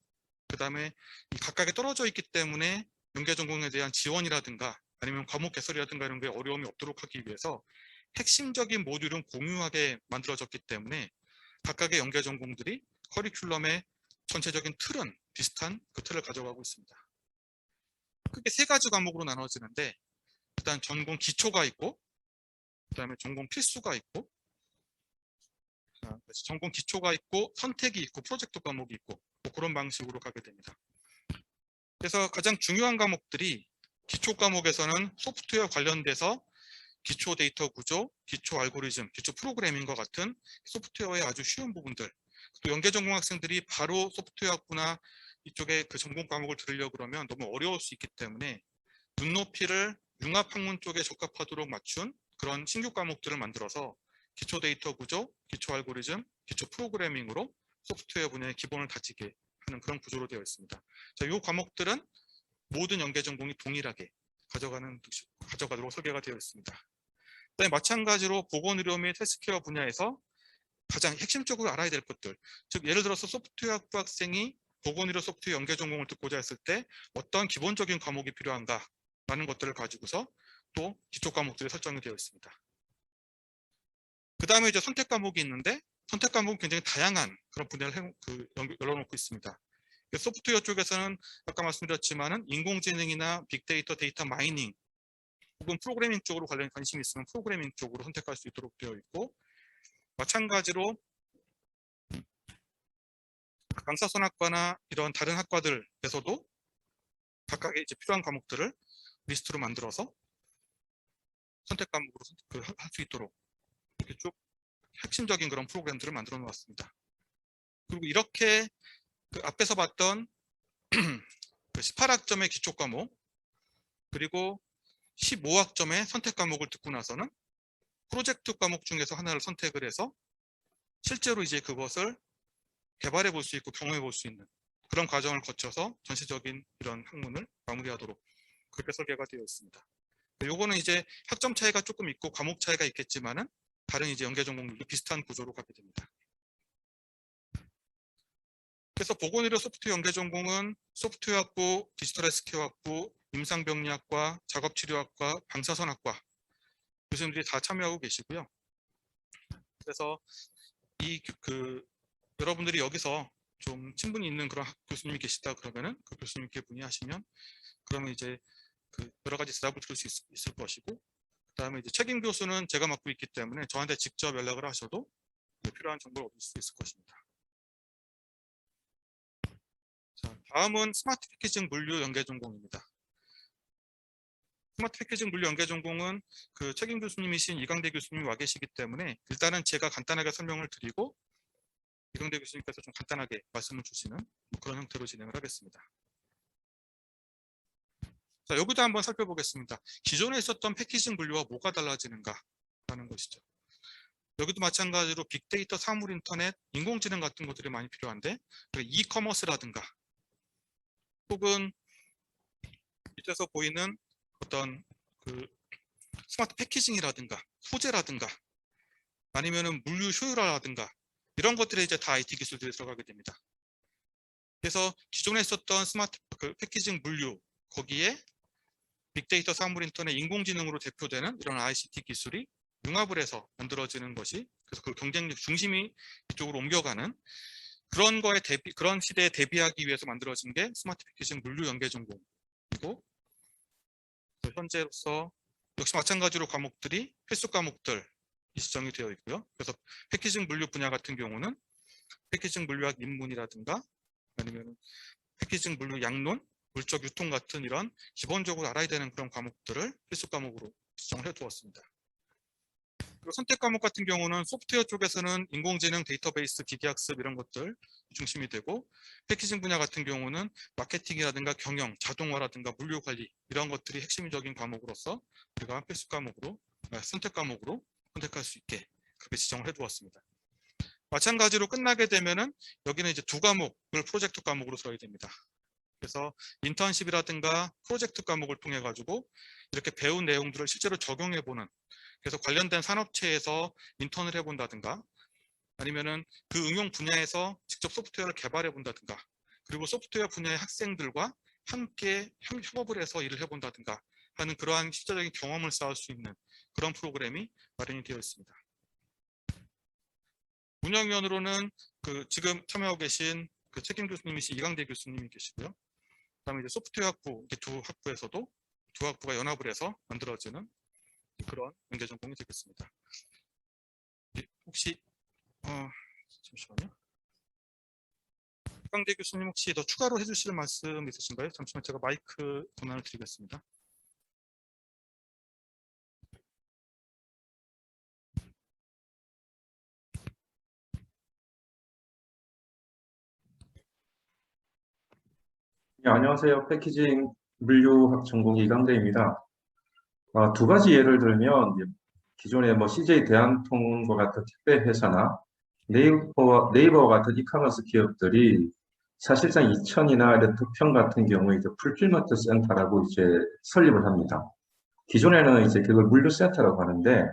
S1: 그 다음에 각각에 떨어져 있기 때문에 연계 전공에 대한 지원이라든가 아니면 과목 개설이라든가 이런 게 어려움이 없도록 하기 위해서 핵심적인 모듈은 공유하게 만들어졌기 때문에 각각의 연계 전공들이 커리큘럼의 전체적인 틀은 비슷한 그 틀을 가져가고 있습니다. 크게 3가지 과목으로 나눠지는데 일단 전공 기초가 있고 그 다음에 전공 필수가 있고 전공 기초가 있고 선택이 있고 프로젝트 과목이 있고 뭐 그런 방식으로 가게 됩니다. 그래서 가장 중요한 과목들이 기초 과목에서는 소프트웨어 관련돼서 기초 데이터 구조, 기초 알고리즘, 기초 프로그래밍과 같은 소프트웨어의 아주 쉬운 부분들 또 연계 전공 학생들이 바로 소프트웨어 학부나 이쪽에 그 전공 과목을 들으려고 그러면 너무 어려울 수 있기 때문에 눈높이를 융합학문 쪽에 적합하도록 맞춘 그런 신규 과목들을 만들어서 기초 데이터 구조, 기초 알고리즘, 기초 프로그래밍으로 소프트웨어 분야의 기본을 다지게 하는 그런 구조로 되어 있습니다. 자, 이 과목들은 모든 연계 전공이 동일하게 가져가도록 설계가 되어 있습니다. 그다음에 마찬가지로 보건의료 및 헬스케어 분야에서 가장 핵심적으로 알아야 될 것들, 즉 예를 들어서 소프트웨어학부 학생이 보건의료 소프트웨어 연계 전공을 듣고자 했을 때 어떤 기본적인 과목이 필요한가 라는 것들을 가지고서 또 기초 과목들이 설정이 되어 있습니다. 그 다음에 이제 선택 과목이 있는데 선택 과목은 굉장히 다양한 그런 분야를 열어놓고 있습니다. 소프트웨어 쪽에서는 아까 말씀드렸지만은 인공지능이나 빅데이터, 데이터 마이닝 혹은 프로그래밍 쪽으로 관심이 있으면 프로그래밍 쪽으로 선택할 수 있도록 되어 있고, 마찬가지로 방사선학과나 이런 다른 학과들에서도 각각의 이제 필요한 과목들을 리스트로 만들어서 선택 과목으로 할 수 있도록 이렇게 쭉 핵심적인 그런 프로그램들을 만들어 놓았습니다. 그리고 이렇게 그 앞에서 봤던 그 18학점의 기초 과목 그리고 15학점의 선택 과목을 듣고 나서는 프로젝트 과목 중에서 하나를 선택을 해서 실제로 이제 그것을 개발해 볼 수 있고 경험해 볼 수 있는 그런 과정을 거쳐서 전체적인 이런 학문을 마무리하도록 그렇게 설계가 되어 있습니다. 요거는 이제 학점 차이가 조금 있고 과목 차이가 있겠지만은 다른 이제 연계 전공들도 비슷한 구조로 가게 됩니다. 그래서 보건의료 소프트웨어 연계 전공은 소프트웨어학부, 디지털 헬스케어학부, 임상병리학과, 작업치료학과, 방사선학과 교수님들이 다 참여하고 계시고요. 그래서 여러분들이 여기서 좀 친분이 있는 그런 교수님이 계시다 그러면은 그 교수님께 문의하시면 그러면 이제 그 여러 가지 대답을 들을 수 있을 것이고, 그다음에 이제 책임 교수는 제가 맡고 있기 때문에 저한테 직접 연락을 하셔도 필요한 정보를 얻을 수 있을 것입니다. 자, 다음은 스마트 패키징 물류 연계 전공입니다. 스마트 패키징 물류 연계 전공은 그 책임 교수님이신 이강대 교수님이 와 계시기 때문에 일단은 제가 간단하게 설명을 드리고 이강대 교수님께서 좀 간단하게 말씀을 주시는 그런 형태로 진행을 하겠습니다. 자, 여기도 한번 살펴보겠습니다. 기존에 있었던 패키징 분류와 뭐가 달라지는가 하는 것이죠. 여기도 마찬가지로 빅데이터, 사물 인터넷, 인공지능 같은 것들이 많이 필요한데 이커머스라든가 혹은 밑에서 보이는 어떤 그 스마트 패키징이라든가 소재라든가 아니면은 물류 효율화라든가 이런 것들이 이제 다 IT 기술들이 들어가게 됩니다. 그래서 기존에 있었던 스마트 패키징 물류 거기에 빅데이터, 사물 인터넷, 인공지능으로 대표되는 이런 ICT 기술이 융합을 해서 만들어지는 것이, 그래서 그 경쟁력 중심이 이쪽으로 옮겨가는 그런 시대에 대비하기 위해서 만들어진 게 스마트 패키징 물류 연계 전공이고, 현재로서 역시 마찬가지로 과목들이 필수 과목들이 지정이 되어 있고요. 그래서 패키징 물류 분야 같은 경우는 패키징 물류학 입문이라든가 아니면 패키징 물류 양론, 물적 유통 같은 이런 기본적으로 알아야 되는 그런 과목들을 필수 과목으로 지정을 해두었습니다. 그리고 선택 과목 같은 경우는 소프트웨어 쪽에서는 인공지능, 데이터베이스, 기계학습 이런 것들 중심이 되고, 패키징 분야 같은 경우는 마케팅이라든가 경영, 자동화라든가 물류관리 이런 것들이 핵심적인 과목으로서 우리가 필수 과목으로 선택 과목으로 선택할 수 있게 그렇게 지정을 해두었습니다. 마찬가지로 끝나게 되면은 여기는 이제 두 과목을 프로젝트 과목으로 써야 됩니다. 그래서 인턴십이라든가 프로젝트 과목을 통해 가지고 이렇게 배운 내용들을 실제로 적용해 보는, 그래서 관련된 산업체에서 인턴을 해본다든가 아니면은 그 응용 분야에서 직접 소프트웨어를 개발해 본다든가 그리고 소프트웨어 분야의 학생들과 함께 협업을 해서 일을 해본다든가 하는 그러한 실제적인 경험을 쌓을 수 있는 그런 프로그램이 마련이 되어 있습니다. 운영위원으로는 그 지금 참여하고 계신 그 책임 교수님이신 이강대 교수님이 계시고요. 그다음에 이제 소프트웨어 학부, 두 학부에서도 두 학부가 연합을 해서 만들어지는 그런 연계 전공이 되겠습니다. 혹시 잠시만요. 이강대 교수님 혹시 더 추가로 해주실 말씀 있으신가요? 잠시만 제가 마이크 권한을 드리겠습니다.
S2: 네, 안녕하세요. 패키징 물류학 전공 이강대입니다. 두 가지 예를 들면 기존의 뭐 CJ 대한통운과 같은 택배 회사나 네이버와 같은 이커머스 기업들이 사실상 이천이나 이런 득평 같은 경우에 이제 풀필먼트 센터라고 이제 설립을 합니다. 기존에는 이제 그걸 물류센터라고 하는데,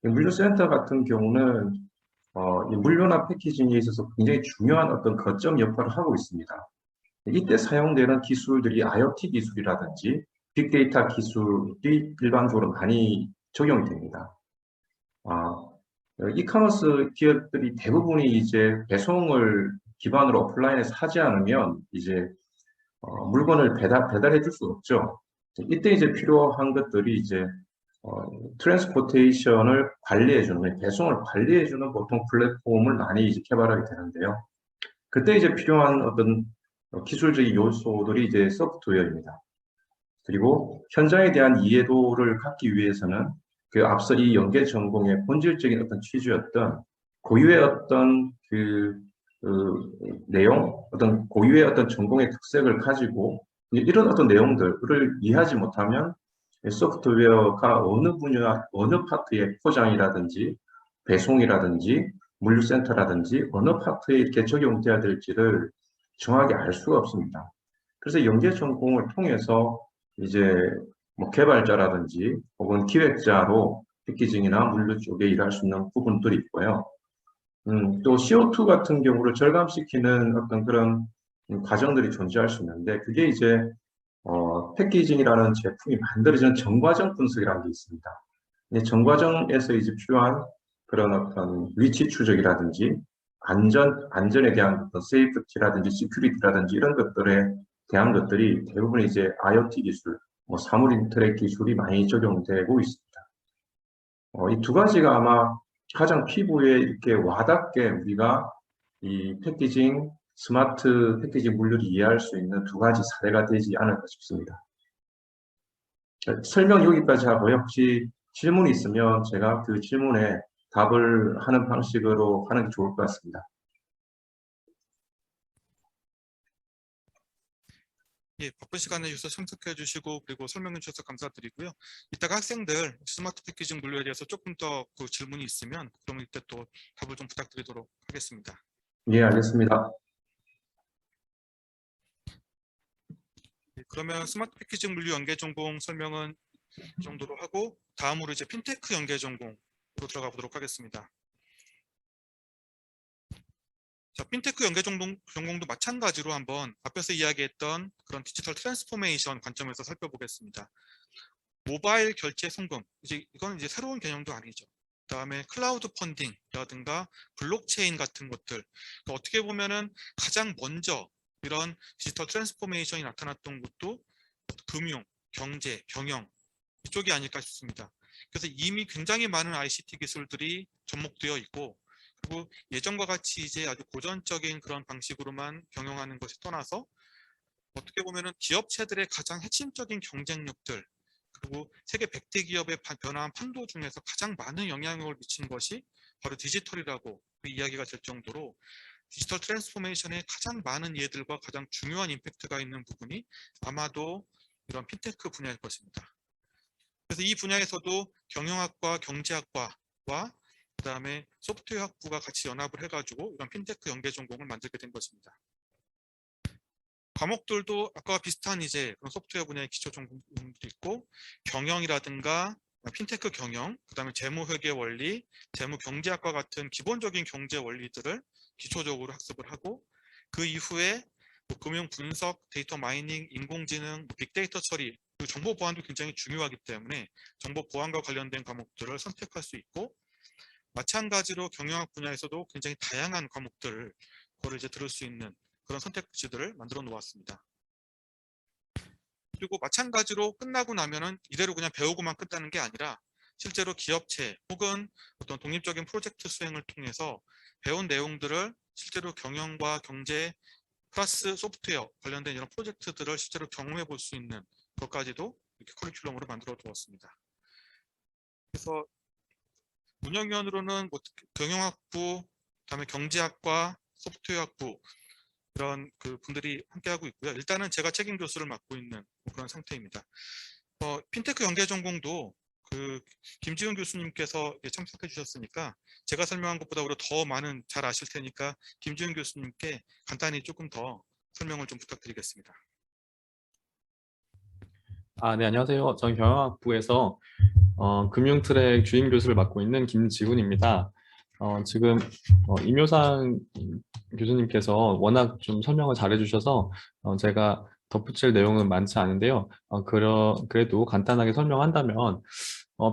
S2: 이 물류센터 같은 경우는 이 물류나 패키징에 있어서 굉장히 중요한 어떤 거점 역할을 하고 있습니다. 이때 사용되는 기술들이 IoT 기술이라든지 빅데이터 기술이 일반적으로 많이 적용이 됩니다. 이커머스 기업들이 대부분이 이제 배송을 기반으로 오프라인에서 하지 않으면 이제 물건을 배달해 줄 수 없죠. 이때 이제 필요한 것들이 이제 트랜스포테이션을 관리해주는, 배송을 관리해주는 보통 플랫폼을 많이 이제 개발하게 되는데요. 그때 이제 필요한 어떤 기술적인 요소들이 이제 소프트웨어입니다. 그리고 현장에 대한 이해도를 갖기 위해서는 그 앞서 이 연계 전공의 본질적인 어떤 취지였던 고유의 어떤 내용, 어떤 고유의 어떤 전공의 특색을 가지고 이런 어떤 내용들을 이해하지 못하면 소프트웨어가 어느 분야, 어느 파트의 포장이라든지 배송이라든지 물류센터라든지 어느 파트에 이렇게 적용돼야 될지를 정확하게 알 수가 없습니다. 그래서 연계 전공을 통해서 이제 뭐 개발자라든지 혹은 기획자로 패키징이나 물류 쪽에 일할 수 있는 부분들이 있고요. 또 CO2 같은 경우를 절감시키는 어떤 그런 과정들이 존재할 수 있는데, 그게 이제 패키징이라는 제품이 만들어지는 전과정 분석이라는 게 있습니다. 전과정에서 이제 필요한 그런 어떤 위치 추적이라든지 안전에 대한 어떤 세이프티라든지 시큐리티라든지 이런 것들에 대한 것들이 대부분 이제 IoT 기술, 뭐 사물 인터넷 기술이 많이 적용되고 있습니다. 이 두 가지가 아마 가장 피부에 이렇게 와닿게 우리가 이 패키징, 스마트 패키징 물류를 이해할 수 있는 두 가지 사례가 되지 않을까 싶습니다. 설명 여기까지 하고요. 혹시 질문이 있으면 제가 그 질문에 답을 하는 방식으로 하는 게 좋을 것 같습니다.
S1: 예, 바쁜 시간에 유서 참석해 주시고 그리고 설명해 주셔서 감사드리고요. 이따가 학생들 스마트 패키징 물류에 대해서 조금 더 그 질문이 있으면 그러면 이때 또 답을 좀 부탁드리도록 하겠습니다.
S2: 예, 알겠습니다.
S1: 예, 그러면 스마트 패키징 물류 연계 전공 설명은 이 정도로 하고 다음으로 이제 핀테크 연계 전공으로 들어가 보도록 하겠습니다. 자, 핀테크 연계 전공도 마찬가지로 한번 앞에서 이야기했던 그런 디지털 트랜스포메이션 관점에서 살펴보겠습니다. 모바일 결제 송금, 이건 이제 새로운 개념도 아니죠. 그다음에 클라우드 펀딩이라든가 블록체인 같은 것들, 그러니까 어떻게 보면은 가장 먼저 이런 디지털 트랜스포메이션이 나타났던 것도 금융, 경제, 경영 이쪽이 아닐까 싶습니다. 그래서 이미 굉장히 많은 ICT 기술들이 접목되어 있고, 그리고 예전과 같이 이제 아주 고전적인 그런 방식으로만 경영하는 것이 떠나서 어떻게 보면은 기업체들의 가장 핵심적인 경쟁력들, 그리고 세계 100대 기업의 변화한 판도 중에서 가장 많은 영향력을 미친 것이 바로 디지털이라고 이야기가 될 정도로 디지털 트랜스포메이션의 가장 많은 예들과 가장 중요한 임팩트가 있는 부분이 아마도 이런 핀테크 분야일 것입니다. 그래서 이 분야에서도 경영학과, 경제학과와 그다음에 소프트웨어 학부가 같이 연합을 해가지고 이런 핀테크 연계 전공을 만들게 된 것입니다. 과목들도 아까와 비슷한 이제 그런 소프트웨어 분야의 기초 전공도 있고, 경영이라든가 핀테크 경영, 그다음에 재무회계 원리, 재무경제학과 같은 기본적인 경제 원리들을 기초적으로 학습을 하고, 그 이후에 뭐 금융 분석, 데이터 마이닝, 인공지능, 빅데이터 처리, 그리고 정보 보안도 굉장히 중요하기 때문에 정보 보안과 관련된 과목들을 선택할 수 있고, 마찬가지로 경영학 분야에서도 굉장히 다양한 과목들을 이제 들을 수 있는 그런 선택지들을 만들어 놓았습니다. 그리고 마찬가지로 끝나고 나면은 이대로 그냥 배우고만 끝나는 게 아니라 실제로 기업체 혹은 어떤 독립적인 프로젝트 수행을 통해서 배운 내용들을 실제로 경영과 경제 플러스 소프트웨어 관련된 이런 프로젝트들을 실제로 경험해 볼 수 있는 것까지도 이렇게 커리큘럼으로 만들어 두었습니다. 그래서 운영위원으로는 뭐 경영학부, 그다음에 경제학과, 소프트웨어학부 그런 그 분들이 함께하고 있고요. 일단은 제가 책임 교수를 맡고 있는 그런 상태입니다. 핀테크 연계 전공도 김지훈 교수님께서 참석해 주셨으니까 제가 설명한 것보다 오히려 더 많은 잘 아실 테니까 김지훈 교수님께 간단히 조금 더 설명을 좀 부탁드리겠습니다.
S3: 네, 안녕하세요. 저는 경영학부에서 금융 트랙 주임 교수를 맡고 있는 김지훈입니다. 지금 임효상 교수님께서 워낙 좀 설명을 잘해주셔서 제가 덧붙일 내용은 많지 않은데요. 그래도 간단하게 설명한다면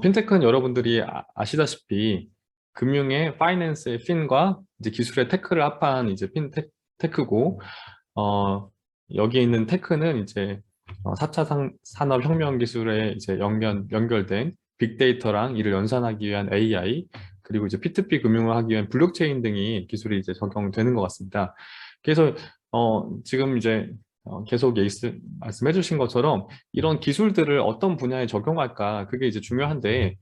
S3: 핀테크는 여러분들이 아시다시피 금융의 파이낸스의 핀과 이제 기술의 테크를 합한 이제 핀테크고 여기에 있는 테크는 이제 4차 산업혁명 기술에 이제 연결된 빅데이터랑 이를 연산하기 위한 AI, 그리고 이제 P2P 금융을 하기 위한 블록체인 등이 기술이 이제 적용되는 것 같습니다. 그래서 지금 이제 계속 말씀해 주신 것처럼 이런 기술들을 어떤 분야에 적용할까, 그게 이제 중요한데,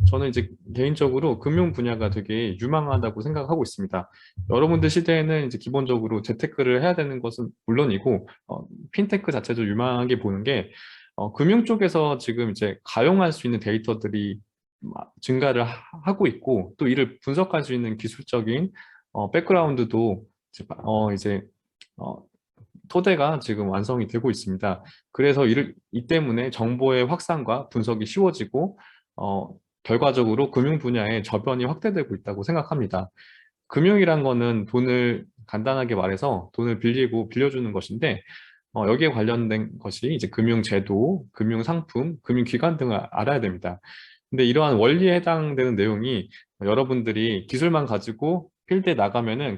S3: 저는 이제 개인적으로 금융 분야가 되게 유망하다고 생각하고 있습니다. 여러분들 시대에는 이제 기본적으로 재테크를 해야 되는 것은 물론이고, 핀테크 자체도 유망하게 보는 게, 금융 쪽에서 지금 이제 가용할 수 있는 데이터들이 증가를 하고 있고, 또 이를 분석할 수 있는 기술적인 백그라운드도 이제 토대가 지금 완성이 되고 있습니다. 그래서 이 때문에 정보의 확산과 분석이 쉬워지고 결과적으로 금융 분야의 저변이 확대되고 있다고 생각합니다. 금융이란 거는 돈을 간단하게 말해서 돈을 빌리고 빌려주는 것인데 여기에 관련된 것이 이제 금융제도, 금융상품, 금융기관 등을 알아야 됩니다. 근데 이러한 원리에 해당되는 내용이 여러분들이 기술만 가지고 필드에 나가면은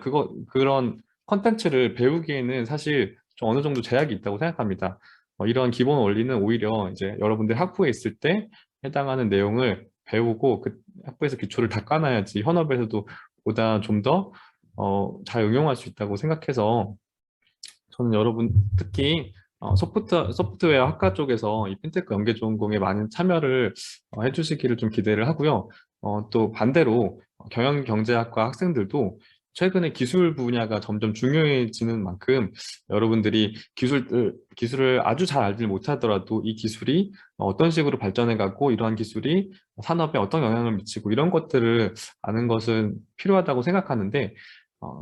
S3: 그런 컨텐츠를 배우기에는 사실 좀 어느 정도 제약이 있다고 생각합니다. 이런 기본 원리는 오히려 이제 여러분들 학부에 있을 때 해당하는 내용을 배우고 그 학부에서 기초를 닦아놔야지 현업에서도 보다 좀 더 잘 응용할 수 있다고 생각해서 저는 여러분 특히 소프트웨어 학과 쪽에서 이 핀테크 연계 전공에 많은 참여를 해주시기를 좀 기대를 하고요. 또 반대로 경영경제학과 학생들도 최근에 기술 분야가 점점 중요해지는 만큼 여러분들이 기술을 아주 잘 알지 못하더라도 이 기술이 어떤 식으로 발전해가고 이러한 기술이 산업에 어떤 영향을 미치고 이런 것들을 아는 것은 필요하다고 생각하는데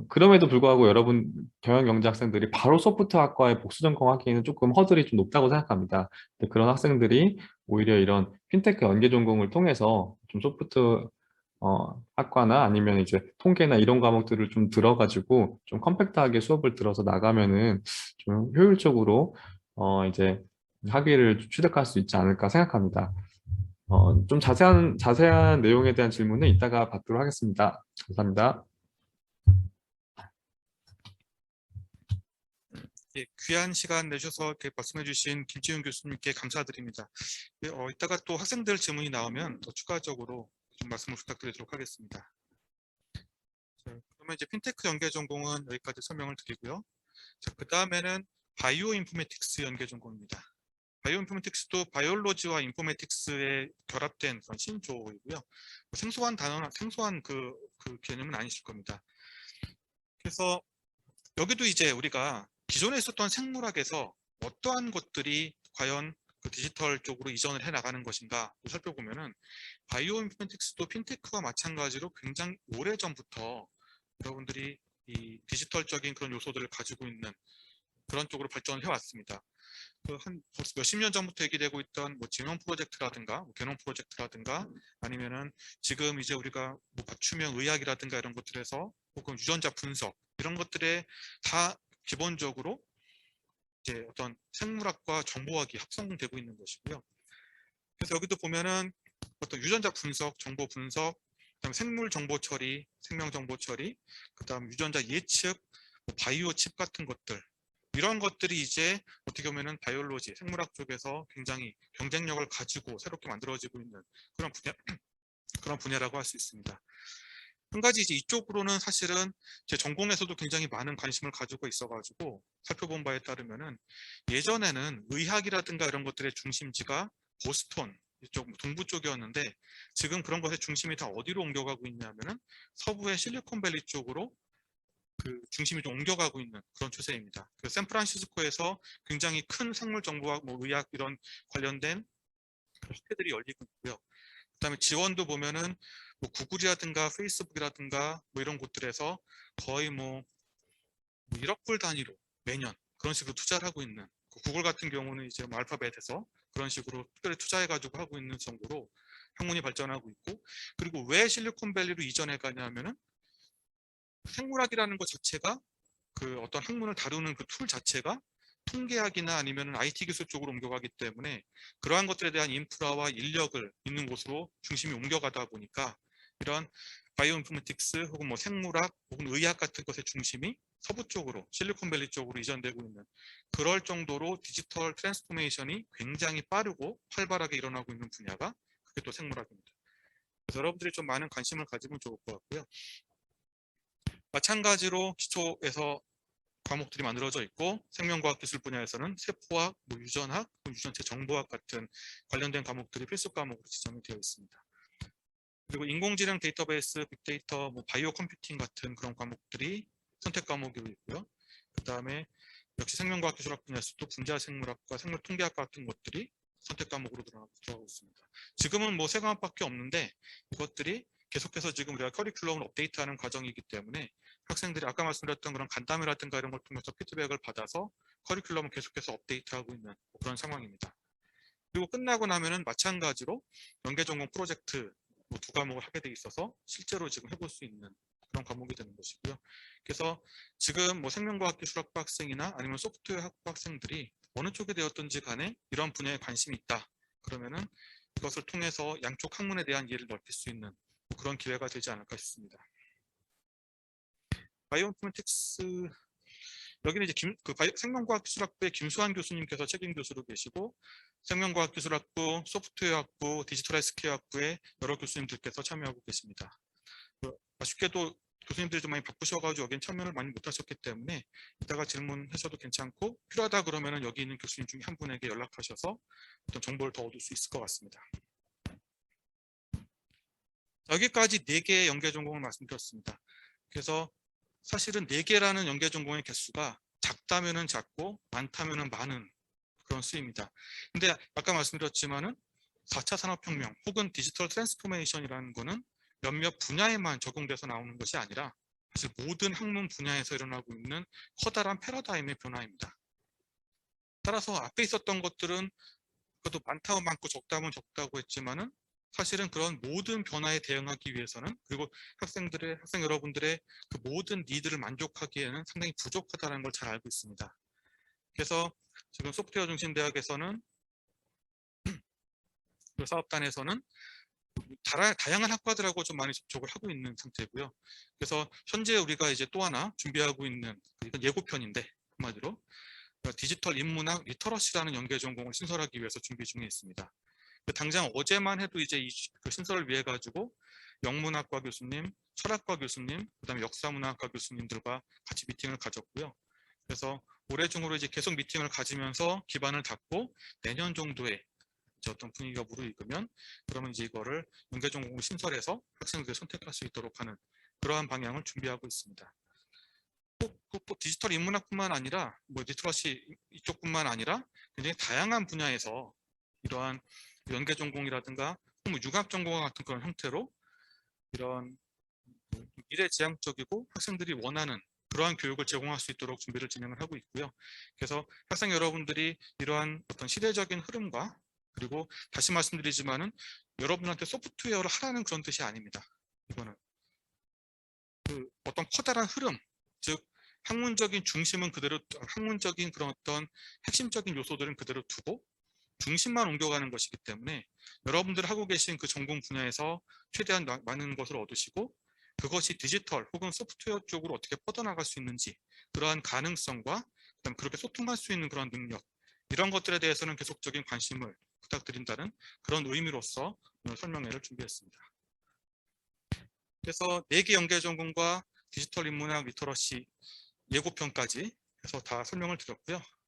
S3: 그럼에도 불구하고 여러분 경영경제 학생들이 바로 소프트학과에 복수 전공하기에는 조금 허들이 좀 높다고 생각합니다. 근데 그런 학생들이 오히려 이런 핀테크 연계 전공을 통해서 좀 소프트 학과나 아니면 이제 통계나 이런 과목들을 좀 들어가지고 좀 컴팩트하게 수업을 들어서 나가면은 좀 효율적으로 이제 학위를 취득할 수 있지 않을까 생각합니다. 좀 자세한 내용에 대한 질문은 이따가 받도록 하겠습니다. 감사합니다.
S1: 예, 귀한 시간 내셔서 이렇게 말씀해 주신 김지훈 교수님께 감사드립니다. 예, 이따가 또 학생들 질문이 나오면 더 추가적으로 좀 말씀을 부탁드리도록 하겠습니다. 자, 그러면 이제 핀테크 연계 전공은 여기까지 설명을 드리고요. 자, 그 다음에는 바이오 인포메틱스 연계 전공입니다. 바이오 인포메틱스도 바이올로지와 인포메틱스에 결합된 그런 신조이고요. 생소한 그 개념은 아니실 겁니다. 그래서 여기도 이제 우리가 기존에 있었던 생물학에서 어떠한 것들이 과연 그 디지털 쪽으로 이전을 해 나가는 것인가 살펴보면은 바이오 인포메틱스도 핀테크와 마찬가지로 굉장히 오래 전부터 여러분들이 이 디지털적인 그런 요소들을 가지고 있는 그런 쪽으로 발전을 해왔습니다. 한 몇십 년 전부터 얘기되고 있던 뭐 지놈 프로젝트라든가 게놈 프로젝트라든가 아니면은 지금 이제 우리가 뭐 맞춤형 의학이라든가 이런 것들에서 혹은 유전자 분석 이런 것들에 다 기본적으로 이제 어떤 생물학과 정보학이 합성되고 있는 것이고요. 그래서 여기도 보면은 어떤 유전자 분석, 정보 분석, 그다음 생물 정보 처리, 생명 정보 처리, 그다음 유전자 예측, 뭐 바이오 칩 같은 것들 이런 것들이 이제 어떻게 보면은 바이올로지, 생물학 쪽에서 굉장히 경쟁력을 가지고 새롭게 만들어지고 있는 그런 분야라고 할 수 있습니다. 한 가지 이제 이쪽으로는 사실은 제 전공에서도 굉장히 많은 관심을 가지고 있어가지고 살펴본 바에 따르면은 예전에는 의학이라든가 이런 것들의 중심지가 보스턴 이쪽 동부 쪽이었는데 지금 그런 것의 중심이 다 어디로 옮겨가고 있냐면은 서부의 실리콘밸리 쪽으로 그 중심이 좀 옮겨가고 있는 그런 추세입니다. 그 샌프란시스코에서 굉장히 큰 생물 정보학, 뭐 의학 이런 관련된 학회들이 열리고 있고요. 그다음에 지원도 보면은 뭐 구글이라든가 페이스북이라든가 뭐 이런 곳들에서 거의 뭐 1억 불 단위로 매년 그런 식으로 투자를 하고 있는, 구글 같은 경우는 이제 뭐 알파벳에서 그런 식으로 특별히 투자해가지고 하고 있는 정도로 학문이 발전하고 있고, 그리고 왜 실리콘밸리로 이전해 가냐면은 생물학이라는 것 자체가 그 어떤 학문을 다루는 그 툴 자체가 통계학이나 아니면 IT 기술 쪽으로 옮겨가기 때문에 그러한 것들에 대한 인프라와 인력을 있는 곳으로 중심이 옮겨가다 보니까 이런 바이오인포메틱스 혹은 뭐 생물학 혹은 의학 같은 것의 중심이 서부 쪽으로 실리콘밸리 쪽으로 이전되고 있는, 그럴 정도로 디지털 트랜스포메이션이 굉장히 빠르고 활발하게 일어나고 있는 분야가 그게 또 생물학입니다. 그래서 여러분들이 좀 많은 관심을 가지면 좋을 것 같고요. 마찬가지로 기초에서 과목들이 만들어져 있고, 생명과학 기술 분야에서는 세포학, 뭐 유전학, 유전체 정보학 같은 관련된 과목들이 필수 과목으로 지정이 되어 있습니다. 그리고 인공지능 데이터베이스, 빅데이터, 뭐 바이오 컴퓨팅 같은 그런 과목들이 선택 과목으로 있고요. 그 다음에 역시 생명과학 기술학 분야에서도 분자생물학과 생물통계학 같은 것들이 선택 과목으로 들어가고 있습니다. 지금은 뭐 세 과목밖에 없는데 이것들이 계속해서 지금 우리가 커리큘럼을 업데이트하는 과정이기 때문에 학생들이 아까 말씀드렸던 그런 간담회라든가 이런 걸 통해서 피드백을 받아서 커리큘럼을 계속해서 업데이트하고 있는 그런 상황입니다. 그리고 끝나고 나면은 마찬가지로 연계전공 프로젝트 뭐 2과목을 하게 돼 있어서 실제로 지금 해볼 수 있는 그런 과목이 되는 것이고요. 그래서 지금 뭐 생명과학 기술학부 학생이나 아니면 소프트웨어 학부 학생들이 어느 쪽에 되었든지 간에 이런 분야에 관심이 있다 그러면은 이것을 통해서 양쪽 학문에 대한 이해를 넓힐 수 있는 그런 기회가 되지 않을까 싶습니다. 바이오인포메틱스, 여기는 이제 생명과학 기술학부의 김수환 교수님께서 책임 교수로 계시고, 생명과학 기술학부, 소프트웨어학부, 디지털 헬스케어학부의 여러 교수님들께서 참여하고 계십니다. 아쉽게도 교수님들이 좀 많이 바쁘셔가지고 여기는 참여를 많이 못하셨기 때문에 이따가 질문하셔도 괜찮고, 필요하다 그러면은 여기 있는 교수님 중에 한 분에게 연락하셔서 어떤 정보를 더 얻을 수 있을 것 같습니다. 여기까지 4개의 연계 전공을 말씀드렸습니다. 그래서 사실은 4개라는 연계 전공의 개수가 작다면은 작고 많다면은 많은 그런 수입니다. 근데 아까 말씀드렸지만은 4차 산업혁명 혹은 디지털 트랜스포메이션이라는 거는 몇몇 분야에만 적용돼서 나오는 것이 아니라 사실 모든 학문 분야에서 일어나고 있는 커다란 패러다임의 변화입니다. 따라서 앞에 있었던 것들은 그래도 많다면 많고 적다면 적다고 했지만은 사실은 그런 모든 변화에 대응하기 위해서는, 그리고 학생 여러분들의 그 모든 니드를 만족하기에는 상당히 부족하다는 걸 잘 알고 있습니다. 그래서 지금 소프트웨어 중심 대학에서는 사업단에서는 다양한 학과들하고 좀 많이 접촉을 하고 있는 상태고요. 그래서 현재 우리가 이제 또 하나 준비하고 있는, 이건 예고편인데 한마디로 디지털 인문학 리터러시라는 연계 전공을 신설하기 위해서 준비 중에 있습니다. 당장 어제만 해도 이제 그 신설을 위해 가지고 영문학과 교수님, 철학과 교수님, 그다음에 역사문화학과 교수님들과 같이 미팅을 가졌고요. 그래서 올해 중으로 이제 계속 미팅을 가지면서 기반을 닫고 내년 정도에 이제 어떤 분위기가 무르익으면 그러면 이제 이거를 연계 전공을 신설해서 학생들이 선택할 수 있도록 하는 그러한 방향을 준비하고 있습니다. 꼭 디지털 인문학뿐만 아니라 뭐 리터러시 이쪽뿐만 아니라 굉장히 다양한 분야에서 이러한 연계 전공이라든가 뭐 융합 전공 같은 그런 형태로 이런 미래지향적이고 학생들이 원하는 그러한 교육을 제공할 수 있도록 준비를 진행을 하고 있고요. 그래서 학생 여러분들이 이러한 어떤 시대적인 흐름과, 그리고 다시 말씀드리지만은 여러분한테 소프트웨어를 하라는 그런 뜻이 아닙니다. 이거는 그 어떤 커다란 흐름, 즉 학문적인 중심은 그대로, 학문적인 그런 어떤 핵심적인 요소들은 그대로 두고 중심만 옮겨가는 것이기 때문에 여러분들 하고 계신 그 전공 분야에서 최대한 많은 것을 얻으시고, 그것이 디지털 혹은 소프트웨어 쪽으로 어떻게 뻗어나갈 수 있는지 그러한 가능성과 그다음에 그렇게 소통할 수 있는 그런 능력, 이런 것들에 대해서는 계속적인 관심을 부탁드린다는 그런 의미로서 오늘 설명회를 준비했습니다. 그래서 4개 연계 전공과 디지털 인문학 리터러시 예고편까지 해서 다 설명을 드렸고요.